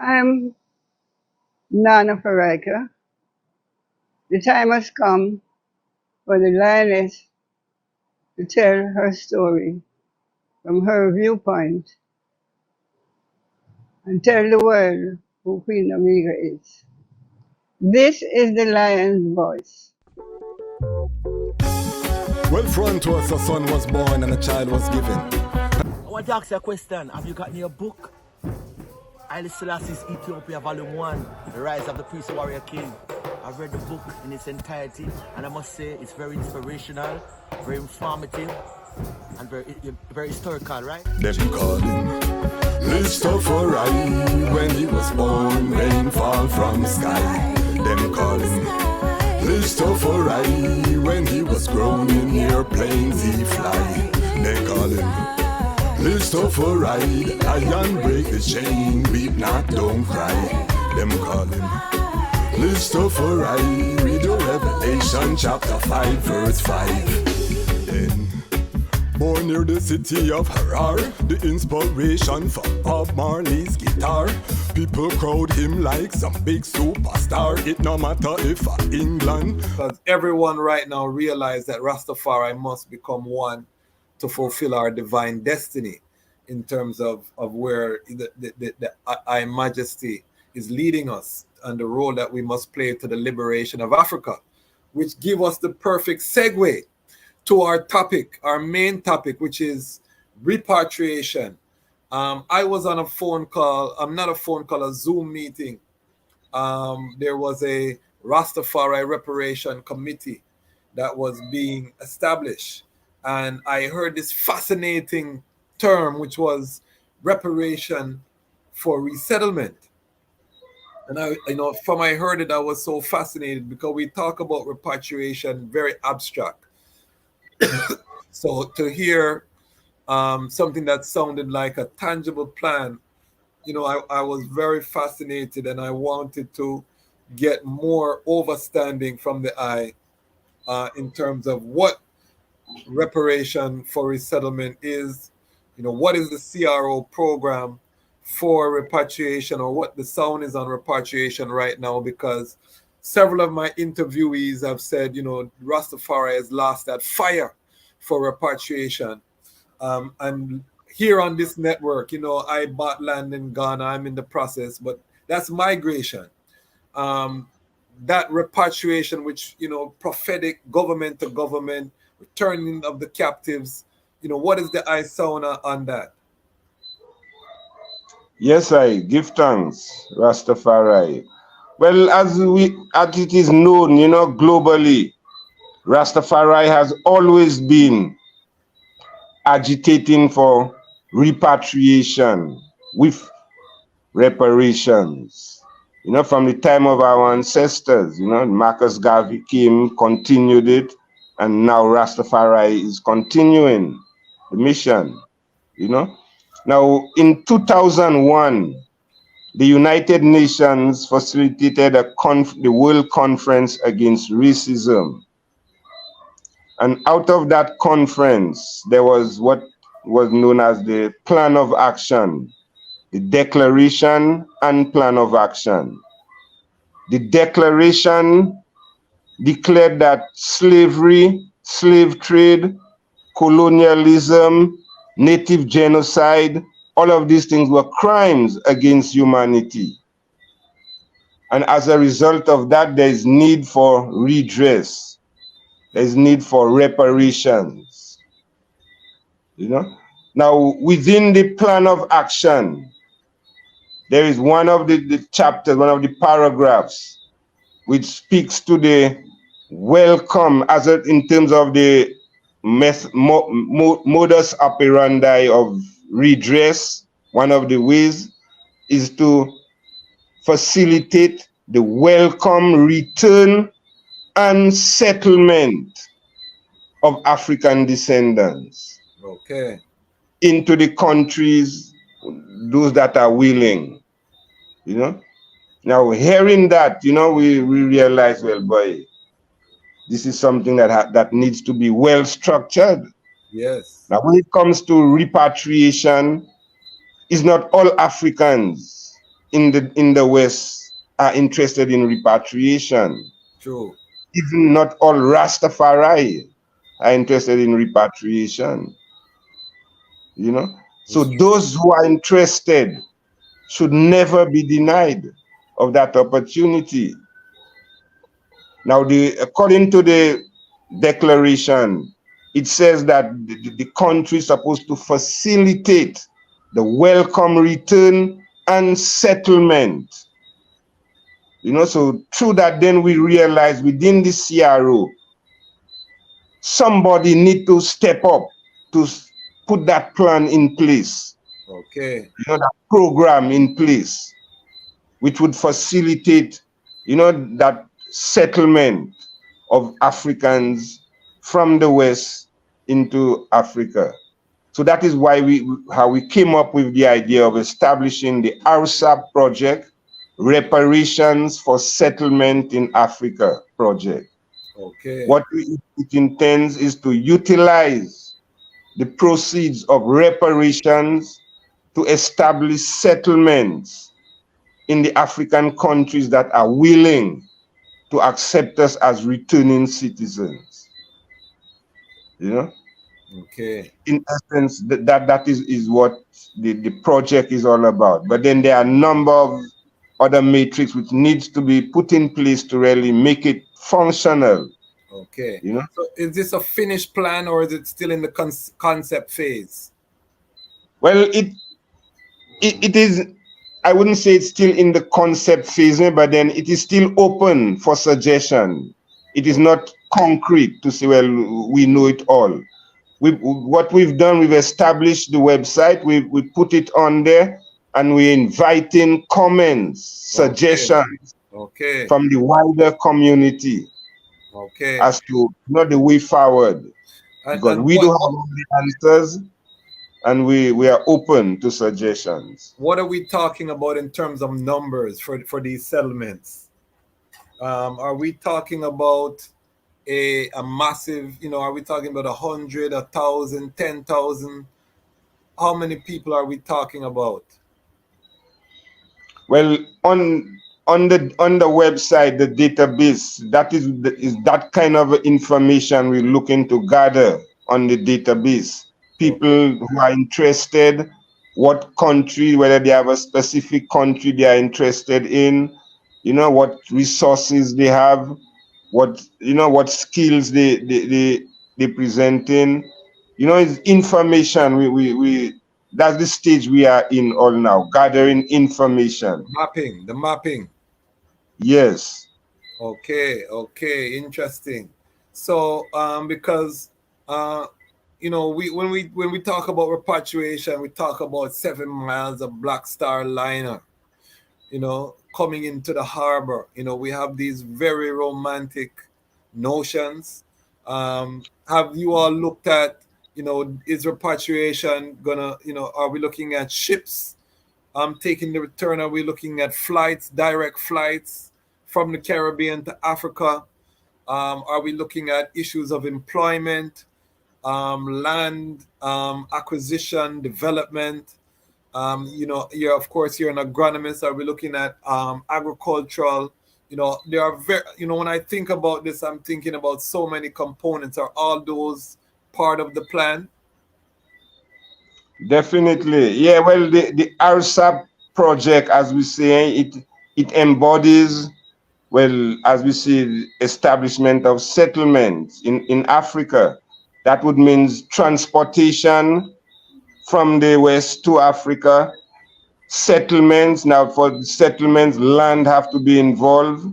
I'm Nana Farika. The time has come for the lioness to tell her story from her viewpoint and tell the world who Queen Omega is. This is the lion's voice. Well, front to us, a son was born and a child was given. I want to ask you a question. Have you got your book? Haile Selassie's Ethiopia Volume 1, The Rise of the Priest Warrior King. I've read the book in its entirety, and I must say it's very inspirational, very informative, and very historical, right? Them call him Tafari when he was born, rainfall from sky. Them call him Tafari when he was grown in airplanes he fly. They call him Tafari, lion break the chain, weep not, don't cry. Them call him Tafari, read your Revelation chapter 5 verse 5. Then born near the city of Harar, the inspiration for Bob Marley's guitar. People crowd him like some big superstar. It no matter if England. Because everyone right now realize that Rastafari must become one to fulfill our divine destiny in terms of where the High Majesty is leading us and the role that we must play to the liberation of Africa, which give us the perfect segue to our topic, our main topic, which is repatriation. I was on a phone call, a Zoom meeting. There was a Rastafari Reparation Committee that was being established. And I heard this fascinating term, which was reparation for resettlement. And from I heard it, I was so fascinated because we talk about repatriation very abstract. So to hear something that sounded like a tangible plan, I was very fascinated, and I wanted to get more understanding from the eye in terms of what reparation for resettlement is. What is the CRO program for repatriation, or what the sound is on repatriation right now, because several of my interviewees have said, Rastafari has lost that fire for repatriation. And here on this network, I bought land in Ghana. I'm in the process, but that's migration. That repatriation, which, prophetic government to government, returning of the captives, what is the eye sound on that? Yes, I give thanks, Rastafari. Well, as it is known, globally, Rastafari has always been agitating for repatriation with reparations. From the time of our ancestors, Marcus Garvey came, continued it, and now Rastafari is continuing the mission, Now, in 2001, the United Nations facilitated the World Conference Against Racism. And out of that conference, there was what was known as the Plan of Action, the Declaration and Plan of Action. The Declaration declared that slavery, slave trade, colonialism, native genocide, all of these things were crimes against humanity. And as a result of that, there is need for redress. There is need for reparations. Now, within the plan of action, there is one of the chapters, one of the paragraphs, which speaks to the welcome in terms of the modus operandi of redress. One of the ways is to facilitate the welcome return and settlement of African descendants into the countries, those that are willing. Now, hearing that, we realize, well, boy, this is something that needs to be well structured. Yes. Now, when it comes to repatriation, it's not all Africans in the West are interested in repatriation. True. Even not all Rastafari are interested in repatriation. You know, so It's those who are interested should never be denied of that opportunity. Now, according to the declaration, it says that the country is supposed to facilitate the welcome return and settlement. You know, so through that, then we realize within the CRO, somebody need to step up to put that plan in place, okay. you know, that program in place, which would facilitate, you know, that settlement of Africans from the West into Africa. So that is why how we came up with the idea of establishing the RSAP project, Reparations for Settlement in Africa project. Okay. What it intends is to utilize the proceeds of reparations to establish settlements in the African countries that are willing to accept us as returning citizens. You know, Okay. in essence, that is what the project is all about. But then there are a number of other matrix which needs to be put in place to really make it functional. Okay. You know, So is this a finished plan or is it still in the concept phase? well, it is. I wouldn't say it's still in the concept phase, but then it is still open for suggestion. It is not concrete to say, well, we know it all. What we've done, we've established the website, we put it on there, and we're inviting comments, suggestions Okay. from the wider community Okay. as to the way forward. Because And we don't have all the answers, and we are open to suggestions. what are we talking about in terms of numbers for these settlements? Are we talking about a massive, are we talking about 100, 1,000, 10,000? How many people are we talking about? Well, on the website, the database, that is that kind of information we're looking to gather on the database. People who are interested, what country, whether they have a specific country they are interested in, what resources they have, what skills they present in, it's information. We that's the stage we are in all now, gathering information. The mapping. Yes. Okay, interesting. So because when we talk about repatriation, we talk about 7 miles of Black Star liner, coming into the harbor. We have these very romantic notions. Have you all looked at, is repatriation gonna, are we looking at ships taking the return? Are we looking at flights, direct flights from the Caribbean to Africa? Are we looking at issues of employment, land acquisition, development? Of course, you're an agronomist. Are we looking at agricultural? There are when I think about this, I'm thinking about so many components. Are all those part of the plan? Definitely. Yeah, well, the RSAP project, as we say, it embodies, well, as we see, establishment of settlements in Africa. That would mean transportation from the West to Africa, settlements. Now, for settlements, land have to be involved,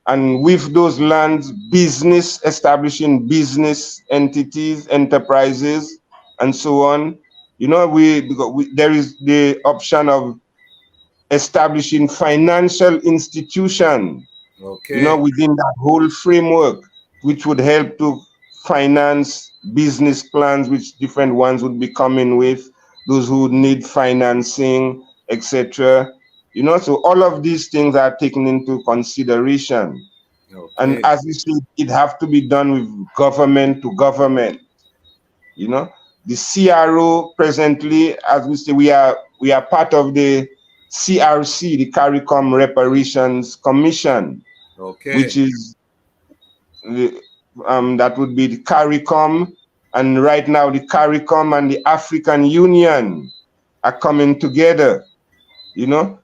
and with those lands, establishing business entities, enterprises, and so on. There is the option of establishing financial institution, within that whole framework, which would help to finance business plans, which different ones would be coming with, those who need financing, etc. So all of these things are taken into consideration. And as we said, it have to be done with government to government. The CRO presently, as we say, we are part of the CRC, the CARICOM Reparations Commission, Okay. which is that would be the CARICOM, and right now the CARICOM and the African Union are coming together, you know.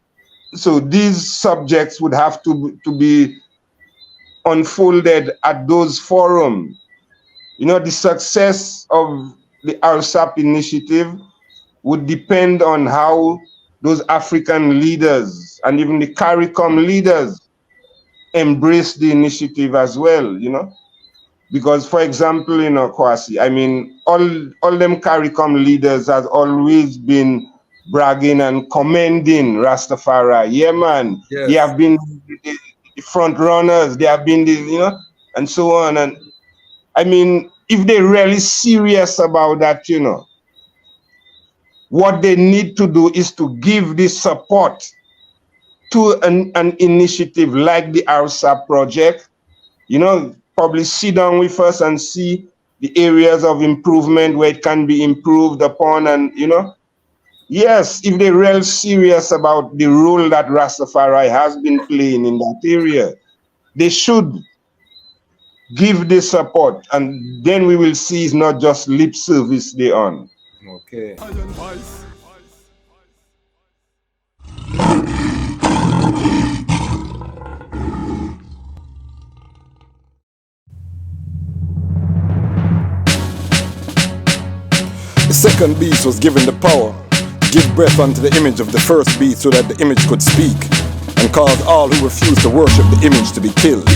So these subjects would have to be unfolded at those forums. You know, the success of the RSAP initiative would depend on how those African leaders and even the CARICOM leaders embrace the initiative as well, you know. Because, for example, you know, Kwasi, I mean, all them CARICOM leaders has always been bragging and commending Rastafari. Yeah, man. Yes. They have been the front runners. They have been the, you know, and so on. And I mean, if they're really serious about that, you know, what they need to do is to give this support to an initiative like the RSAP project, you know, probably sit down with us and see the areas of improvement where it can be improved upon. And, you know, yes, if they're real serious about the role that Rastafari has been playing in that area, they should give this support, and then we will see it's not just lip service they on. Okay. The second beast was given the power to give breath unto the image of the first beast so that the image could speak and cause all who refused to worship the image to be killed.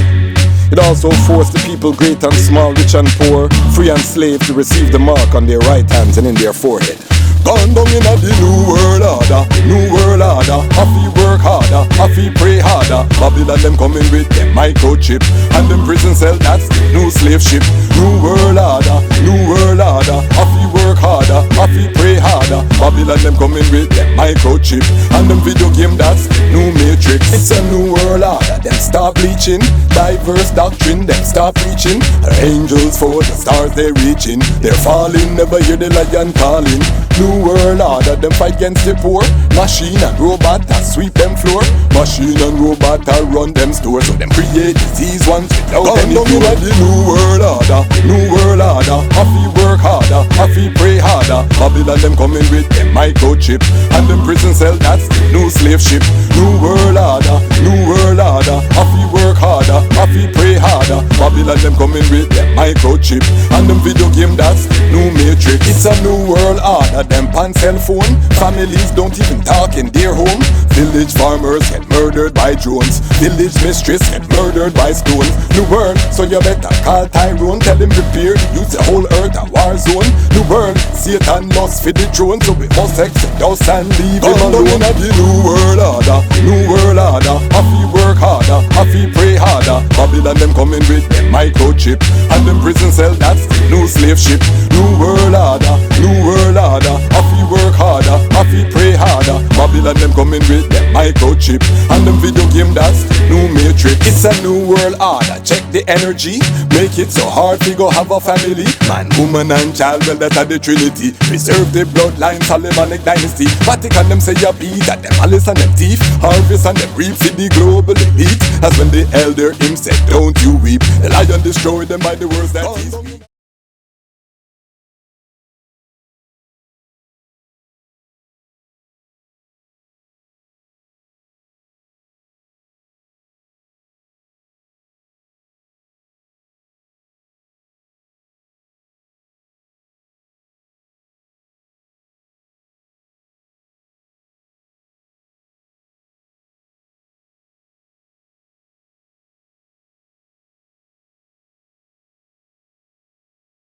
It also forced the people, great and small, rich and poor, free and slave, to receive the mark on their right hands and in their forehead. Gone down in the new world order, new world order. Happy work harder, happy pray harder. Babylon them coming with them microchip, and them prison cell, that's new slave ship. New world order, new world order. Happy work harder, happy pray harder. Babylon them coming with them microchip, and them video game, that's new matrix. It's a new world order. Them start bleaching, diverse doctrine, them start preaching. Angels for the stars they reaching, they're falling, never hear the lion calling. New world order, them fight against the poor. Machine and robot that sweep them floor. Machine and robot that run them stores. So them create disease ones without any cure. The new world order, new world order. Happy work harder, happy pray harder. Babylon them coming with them microchip, and them prison cell, that's new slave ship. New world order, new world order. Happy work harder, happy pray harder. Babylon them coming with them microchip, and them video game, that's new matrix. It's a new world order. Them pan cell phone, families don't even talk in their home. Village farmers get murdered by drones. Village mistress get murdered by stones. New world, so you better call Tyrone. Tell him prepare to use the whole earth a war zone. New world, Satan lost for the throne, so we must exit us and leave him alone. The new world order, new world order. Happy work harder, happy pray harder. Babylon them coming with them microchip, and them prison cell, that's new slave ship. New world order, new world order. Happy work harder, happy pray harder. Babylon them coming with them microchip, and them video game, that's new matrix. It's a new world order. Check the energy, make it so hard to go have a family. Man, woman and child, well that are the trinity. Preserve the bloodline, Solomonic dynasty. Vatican them say a beat at them malice and them thief. Harvest and them reap for the global elite. As when the elder him said, don't you weep. The lion destroyed them by the words that he